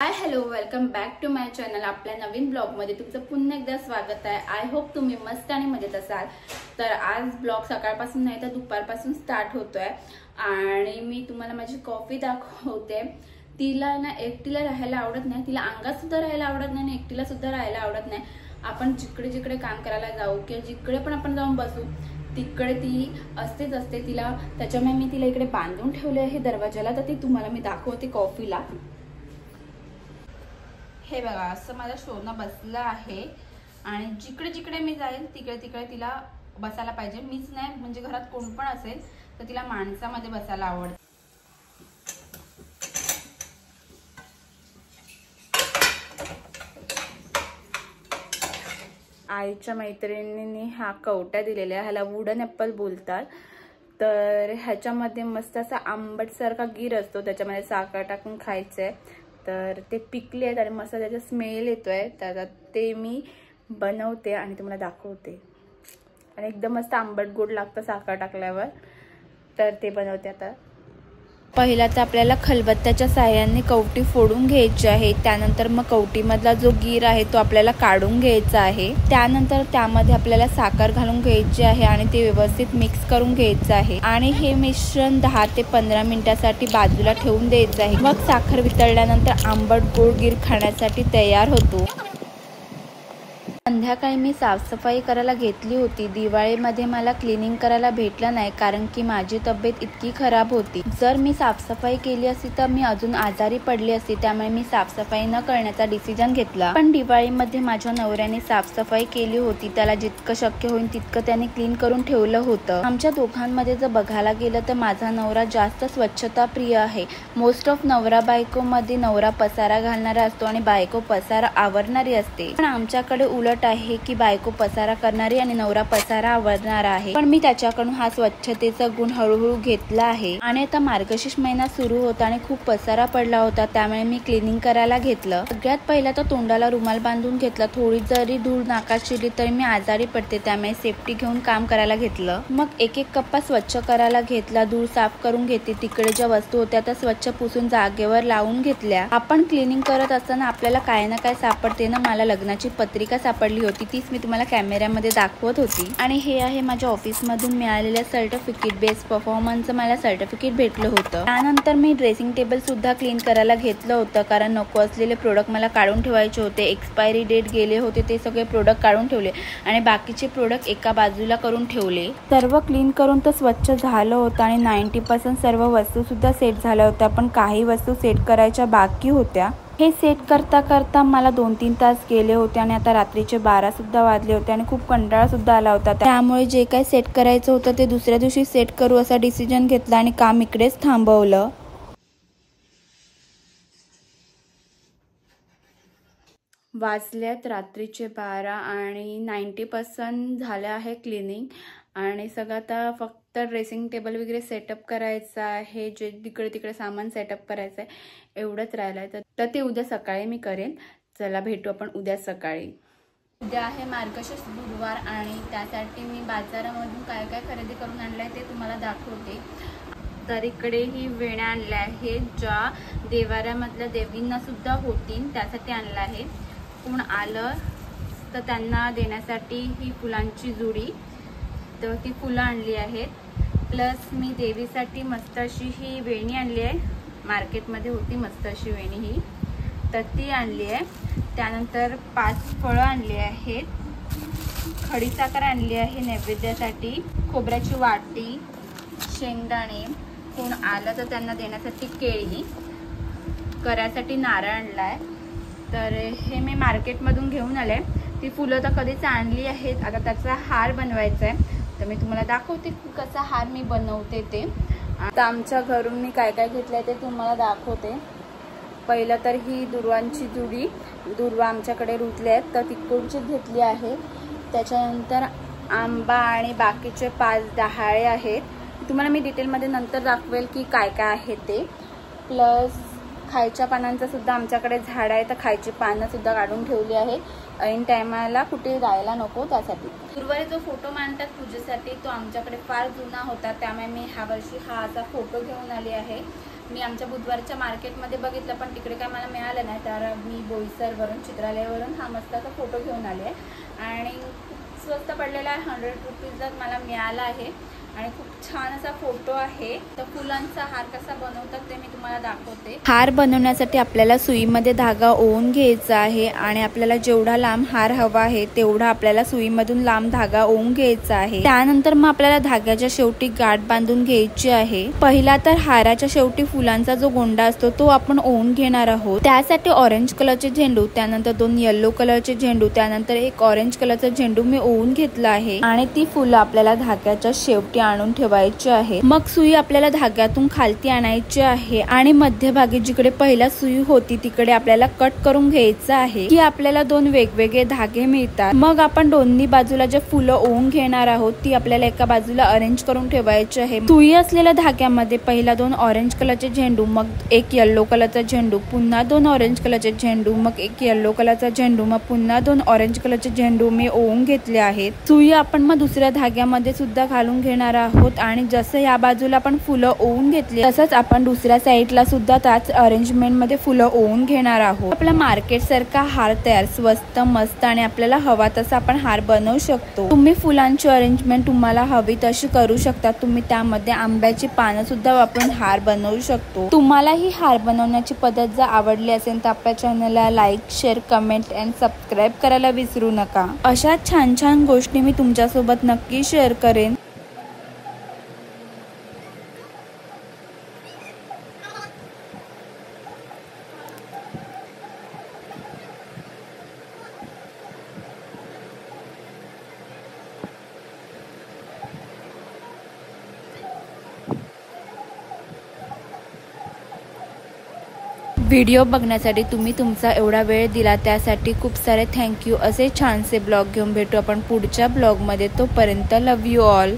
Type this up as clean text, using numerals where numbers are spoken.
High hello welcome back to my channel. आपल्या नवीन ब्लॉगमध्ये तुमचं पुन्हा एकदा स्वागत आहे। आय होप तुम्ही मस्त आणि मजेत असाल। तर आज ब्लॉग सकाळपासून नाही तर दुपारपासून स्टार्ट होतोय आणि मी तुम्हाला माझी कॉफी दाखवते। तिला ना एकटीला राहायला आवडत नाही, तिला अंगात सुद्धा राहायला आवडत नाही आणि एकटीला सुद्धा राहायला आवडत नाही। आपण जिकडे जिकडे काम करायला जाऊ किंवा जिकडे पण आपण जाऊन बसू तिकडे ती असतेच असते तिला। त्याच्यामुळे मी तिला इकडे बांधून ठेवले आहे दरवाजाला, तर ती तुम्हाला मी दाखवते कॉफीला। हे बघा असं माझा शोना बसला आहे आणि जिकडे जिकडे मी जाईल तिकडे तिकडे तिला बसायला पाहिजे। मीच नाही म्हणजे घरात कोण पण असेल तर तिला माणसामध्ये बसायला आवडतं। आईच्या मैत्रिणींनी हा कवटा दिलेला आहे, ह्याला वुडन ॲपल बोलतात। तर ह्याच्यामध्ये मस्त असा आंबट सारखा गीर असतो, त्याच्यामध्ये साखर टाकून खायचंय। तर ते पिकले आहेत आणि मस्त त्याचा स्मेल येतोय, तर ते मी बनवते आणि तुम्हाला दाखवते। आणि एकदम मस्त आंबट गोड लागतं साखर टाकल्यावर, तर ते बनवते आता। पहिला तर आपल्याला खलबत्त्याच्या साहाय्याने कवटी फोडून घ्यायची आहे। त्यानंतर मग कवटीमधला जो गीर आहे तो आपल्याला काढून घ्यायचा आहे। त्यानंतर त्यामध्ये आपल्याला साखर घालून घ्यायची आहे आणि ते व्यवस्थित मिक्स करून घ्यायचं आहे आणि हे मिश्रण 10 ते 15 मिनिटांसाठी बाजूला ठेवून द्यायचं आहे। मग साखर वितळल्यानंतर आंबट गोड गीर खाण्यासाठी तयार होतो। संध्याकाळी मी साफसफाई करायला घेतली होती। दिवाळीमध्ये मला क्लिनिंग करायला भेटलं नाही कारण की माझी तब्येत इतकी खराब होती। जर मी साफसफाई केली असती तर मी अजून आजारी पडली असती, त्यामुळे मी साफसफाई न करण्याचा डिसिजन घेतला। पण दिवाळीमध्ये माझ्या नवऱ्याने साफसफाई केली होती, त्याला जितकं शक्य होईल तितकं त्याने क्लीन करून ठेवलं होतं। आमच्या दोघांमध्ये जर बघायला गेलं तर माझा नवरा जास्त स्वच्छता प्रिय आहे। मोस्ट ऑफ नवरा बायको मध्ये नवरा पसारा घालणारा असतो आणि बायको पसारा आवरणारी असते। पण आमच्याकडे उलट आहे की बायको पसारा करणारी आणि नवरा पसारा आवरणारा आहे। पण मी त्याच्याकडून हा स्वच्छतेचा गुण हळूहळू घेतला आहे आणि आता मार्गशीर्ष महिना सुरू होता आणि खूप पसारा पडला होता, त्यामुळे मी क्लिनिंग करायला घेतलं। सगळ्यात पहिला तर तोंडाला रुमाल बांधून घेतला। थोडी जरी धूळ नाकात शिरली तरी मी आजारी पडते, त्यामुळे सेफ्टी घेऊन काम करायला घेतलं। मग एक एक कप्पा स्वच्छ करायला घेतला, धूळ साफ करून घेतली। तिकडे ज्या वस्तू होत्या त्या स्वच्छ पुसून जागेवर लावून घेतल्या। आपण क्लिनिंग करत असताना आपल्याला काय ना काय सापडते ना। मला लग्नाची पत्रिका सापडली होती, तीच मी तुम्हाला कॅमेऱ्यामध्ये दाखवत होती। आणि हे आहे माझ्या ऑफिस मधून मिळालेल्या सर्टिफिकेट, बेस्ट परफॉर्मन्सचं मला सर्टिफिकेट भेटलं होतं। त्यानंतर मी ड्रेसिंग टेबल सुद्धा क्लीन करायला घेतलं होतं, कारण नको असलेले प्रोडक्ट मला काढून ठेवायचे होते। एक्सपायरी डेट गेले होते ते सगळे प्रोडक्ट काढून ठेवले आणि बाकीचे प्रोडक्ट एका बाजूला करून ठेवले। सर्व क्लीन करून तर स्वच्छ झालं होतं आणि 90% सर्व वस्तू सुद्धा सेट झाल्या होत्या, पण काही वस्तू सेट करायच्या बाकी होत्या। हे सेट करता करता मला 2-3 तास गेले होते आणि आता रात्रीचे 12 सुद्धा वाजले होते आणि खूप कंटाळा सुद्धा आला होता। त्यामुळे जे काही सेट करायचं होतं ते दुसऱ्या दिवशी सेट करू असा डिसिजन घेतला आणि काम इकडेच थांबवलं। वाजल्यात रात्रीचे 12 आणि 90% झालं आहे क्लिनिंग आणि सगळं आता फक्त ड्रेसिंग टेबल वगैरे सेटअप करायचं आहे। जे तिकडे तिकडे सामान सेटअप करायचं आहे एवढंच राहिलं आहे, तर ते उद्या सकाळी मी करेन। चला भेटू आपण उद्या सकाळी। उद्या आहे मार्गशीर्ष गुरुवार आणि त्यासाठी मी बाजारामधून काय काय खरेदी करून आणलं आहे ते तुम्हाला दाखवते। तर इकडे ही वेण्या आणल्या आहेत ज्या देवाऱ्यामधल्या देवींना सुद्धा होतील त्यासाठी आणलं आहे। कोण आलं तर त्यांना देण्यासाठी ही फुलांची जुडी, तर ती फुलं आणली आहेत। प्लस मी देवीसाठी मस्त अशी ही वेणी आणली आहे, मार्केटमध्ये होती मस्त अशी वेणी ही, तर ती आणली आहे। त्यानंतर 5 फळं आणली आहेत, खडीसाखर आणली आहे नैवेद्यासाठी, खोबऱ्याची वाटी, शेंगदाणे, कोण आलं तर त्यांना देण्यासाठी केळी, करासाठी नारळ आणला आहे। तर हे मी मार्केटमधून घेऊन आले। ती फुलं तर कधीच आणली आहेत, आता त्याचा हार बनवायचा आहे, तर मी तुम्हाला दाखवते कसा हार मी बनवते ते। आता आमच्या घरून मी काय काय घेतलंय ते तुम्हाला दाखवते। पहिलं तर ही दुर्वांची जुडी, दुर्वा आमच्याकडे रुतले आहेत तर तिकडची घेतली आहे। त्याच्यानंतर आंबा आणि बाकीचे 5 डहाळे आहेत, तुम्हाला मी डिटेलमध्ये नंतर दाखवेल की काय काय आहे ते। प्लस खायच्या पानांचं सुद्धा आमच्याकडे झाड आहे, तर खायची पानं सुद्धा काढून ठेवली आहे ऐन टायमाला कुठे जायला नको त्यासाठी। गुरुवारी जो फोटो मांडतात पूजेसाठी तो आमच्याकडे फार जुना होता, त्यामुळे मी ह्या वर्षी हा असा फोटो घेऊन आली आहे। मी आमच्या बुधवारच्या मार्केटमध्ये बघितलं पण तिकडे काय मला मिळालं नाही, तर मी बोईसरवरून चित्रालयावरून हा मस्ताचा फोटो घेऊन आले आहे आणि स्वस्त पडलेला आहे, 100 रुपीजला मला मिळाला आहे आणि खूप छान असा फोटो आहे। तर फुलांचा हार कसा बनवतात ते मी तुम्हाला दाखवते। हार बनवण्यासाठी आपल्याला सुईमध्ये धागा ओवून घ्यायचा आहे आणि आपल्याला जेवढा लांब हार हवा आहे तेवढा आपल्याला सुईमधून लांब धागा ओवून घ्यायचा आहे। त्यानंतर मग आपल्याला धाग्याच्या शेवटी गाठ बांधून घ्यायची आहे। पहिला तर हाराच्या शेवटी फुलांचा जो गोंडा असतो तो आपण ओवून घेणार आहोत। त्यासाठी ऑरेंज कलरचे झेंडू, त्यानंतर 2 येलो कलरचे झेंडू, त्यानंतर एक ऑरेंज कलरचा झेंडू मी ओवून घेतला आहे आणि ती फुलं आपल्याला धाग्याच्या शेवटी आणून ठेवायची आहे। मग सुई आपल्याला धाग्यातून खालती आणायची आहे आणि मध्यभागी जिकडे पहिला सुई होती तिकडे आपल्याला कट करून घ्यायचं आहे की आपल्याला 2 वेगवेगळे धागे मिळतात। मग आपण दोन्ही बाजूला जे फुलं ओवून घेणार आहोत ती आपल्याला एका बाजूला अरेंज करून ठेवायची आहे। सुई असलेल्या धाग्यामध्ये पहिला 2 ऑरेंज कलरचे झेंडू, मग एक येलो कलरचा झेंडू, पुन्हा 2 ऑरेंज कलरचे झेंडू, मग एक येलो कलरचा झेंडू, मग पुन्हा 2 ऑरेंज कलरचे झेंडू मी ओवून घेतले आहेत। सुई आपण मग दुसऱ्या धाग्यामध्ये सुद्धा घालून घेणार आहोत आणि जसं या बाजूला आपण फुलं ओवून घेतली तसंच आपण दुसऱ्या साईडला सुद्धा त्याच अरेंजमेंट मध्ये फुलं ओवून घेणार आहोत। आपला मार्केट सारखा हार तयार, स्वस्त मस्त आणि आपल्याला हवा तसा आपण हार बनवू शकतो। तुम्ही फुलांची अरेंजमेंट तुम्हाला हवी तशी करू शकता। तुम्ही त्यामध्ये आंब्याची पानं सुद्धा वापरून हार बनवू शकतो। तुम्हाला ही हार बनवण्याची पद्धत जर आवडली असेल तर आपल्या चॅनलला like, share, comment and subscribe करायला विसरू नका। अशा छान छान गोष्टी मी तुमच्यासोबत नक्की शेअर करेन। व्हिडिओ बघण्यासाठी तुम्ही तुमचा एवढा वेळ दिला त्यासाठी खूप सारे थँक्यू। असे छानसे ब्लॉग घेऊन भेटू आपण पुढच्या ब्लॉगमध्ये। तोपर्यंत लव यू ऑल।